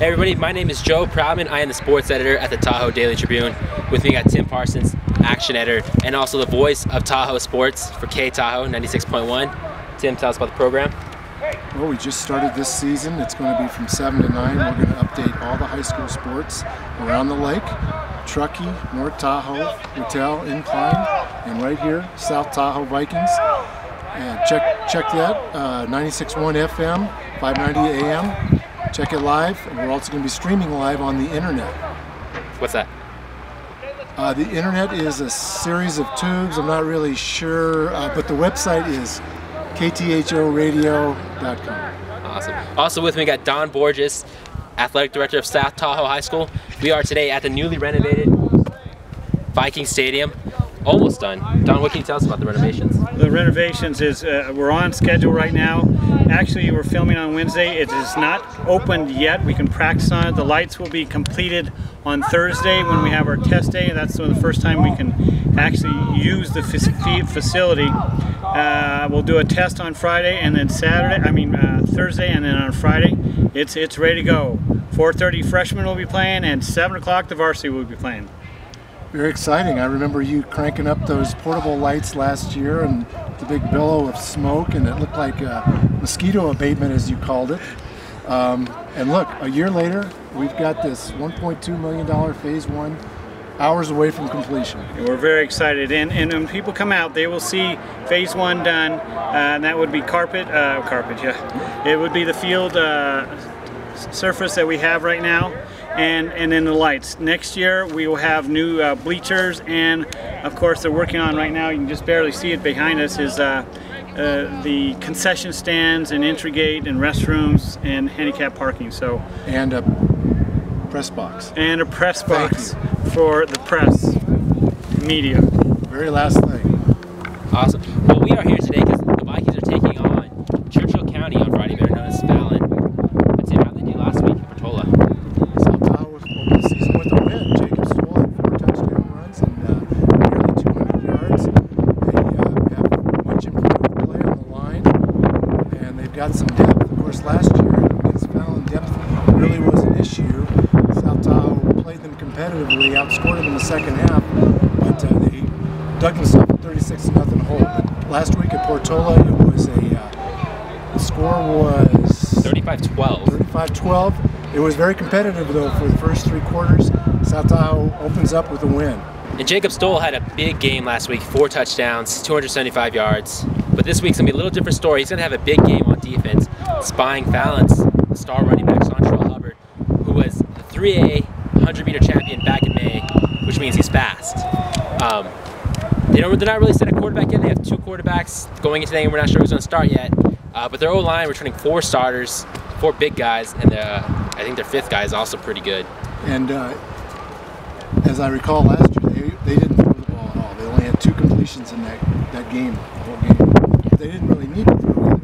Hey everybody, my name is Joe Proudman. I am the sports editor at the Tahoe Daily Tribune. With me I got Tim Parsons, action editor, and also the voice of Tahoe Sports for K-Tahoe 96.1. Tim, tell us about the program. Well, we just started this season. It's going to be from 7 to 9. We're going to update all the high school sports around the lake. Truckee, North Tahoe, Hotel, Incline, and right here, South Tahoe Vikings. And check that, 96.1 FM, 590 AM. Check it live, and we're also going to be streaming live on the internet. What's that? The internet is a series of tubes. I'm not really sure, but the website is kthoradio.com. Awesome. Also with me, we got Don Borges, athletic director of South Tahoe High School. We are today at the newly renovated Viking Stadium. Almost done. Don, what can you tell us about the renovations? The renovations is, we're on schedule right now. Actually, we're filming on Wednesday. It is not opened yet. We can practice on it. The lights will be completed on Thursday when we have our test day. That's the first time we can actually use the facility. We'll do a test on Friday, and then Thursday, and then on Friday, it's ready to go. 4:30 freshmen will be playing, and 7 o'clock the varsity will be playing. Very exciting. I remember you cranking up those portable lights last year and the big billow of smoke, and it looked like mosquito abatement, as you called it. And look, a year later, we've got this $1.2 million Phase 1 hours away from completion. And we're very excited, and when people come out, they will see Phase 1 done, and that would be carpet, yeah. It would be the field surface that we have right now. And then the lights. Next year we will have new bleachers, and of course they're working on right now, you can just barely see it behind us, is the concession stands and entry gate and restrooms and handicap parking. So, and a press box. And a press box for the press, media. Very last thing. Awesome. Well, we are here today because the Vikings are taking on Churchill County on Friday, better known as Fallon. But Tim, how did they do last week in Portola? Season with a win. Jacob Stoll had 4 touchdown runs and nearly 200 yards. They have much improved play on the line, and they've got some depth. Of course, last year against Fallon, depth really was an issue. South Tahoe played them competitively, outscored them in the second half, but they dug themselves a 36-0 hole. But last week at Portola, it was the score was 35-12. 35-12. It was very competitive, though, for the first 3 quarters. South Tahoe opens up with a win. And Jacob Stoll had a big game last week, 4 touchdowns, 275 yards. But this week's going to be a little different story. He's going to have a big game on defense, spying Fallon's star running back, Sean Hubbard, who was the 3A 100-meter champion back in May, which means he's fast. They're not really set a quarterback yet. They have 2 quarterbacks going into the game. We're not sure who's going to start yet. But their O-line, returning 4 starters, 4 big guys, and I think their 5th guy is also pretty good. And as I recall last year, they didn't throw the ball at all. They only had 2 completions in that game, the whole game. They didn't really need to throw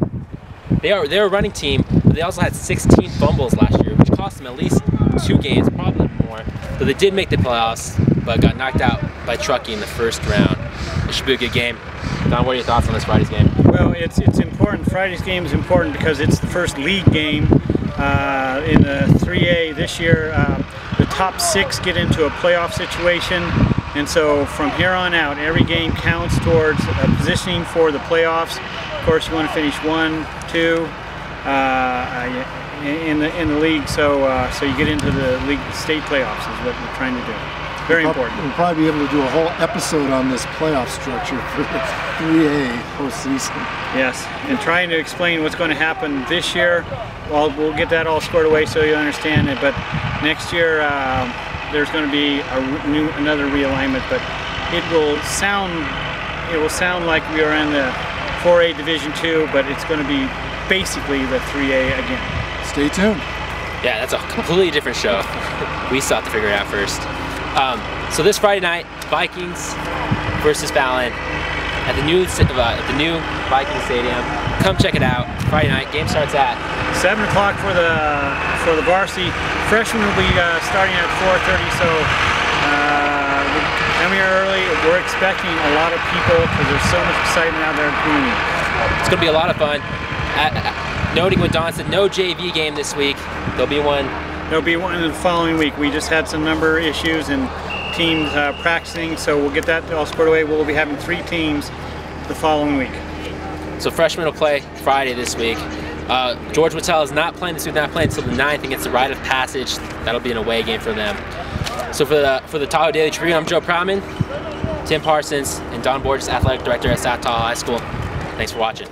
either. They're a running team, but they also had 16 fumbles last year, which cost them at least 2 games, probably more. So they did make the playoffs, but got knocked out by Truckee in the first round. It should be a good game. Don, what are your thoughts on this Friday's game? Well, it's important. Friday's game is important because it's the first league game in the 3A this year. The top 6 get into a playoff situation, and so from here on out, every game counts towards positioning for the playoffs. Of course, you want to finish 1, 2 in the league, so you get into the league state playoffs is what we're trying to do. Very important. We'll probably be able to do a whole episode on this playoff structure for the 3A postseason. Yes, and trying to explain what's going to happen this year. Well, we'll get that all squared away so you understand it. But next year there's going to be another realignment. But it will sound like we are in the 4A Division II, but it's going to be basically the 3A again. Stay tuned. Yeah, that's a completely different show. We still have to figure it out first. So this Friday night, Vikings versus Fallon at the new Viking Stadium. Come check it out. Friday night, game starts at 7 o'clock for the varsity. Freshmen will be starting at 4:30. So come here early. We're expecting a lot of people because there's so much excitement out there in the community. It's going to be a lot of fun. Noting what Don said, no JV game this week. There'll be one There'll be one the following week. We just had some number issues and teams practicing, so we'll get that all squared away. We'll be having 3 teams the following week. So freshmen will play Friday this week. George Wattell is not playing this week, not playing until the 9th against the Rite of Passage. That'll be an away game for them. So for the Tahoe Daily Tribune, I'm Joe Proudman, Tim Parsons, and Don Borges, Athletic Director at South Tahoe High School. Thanks for watching.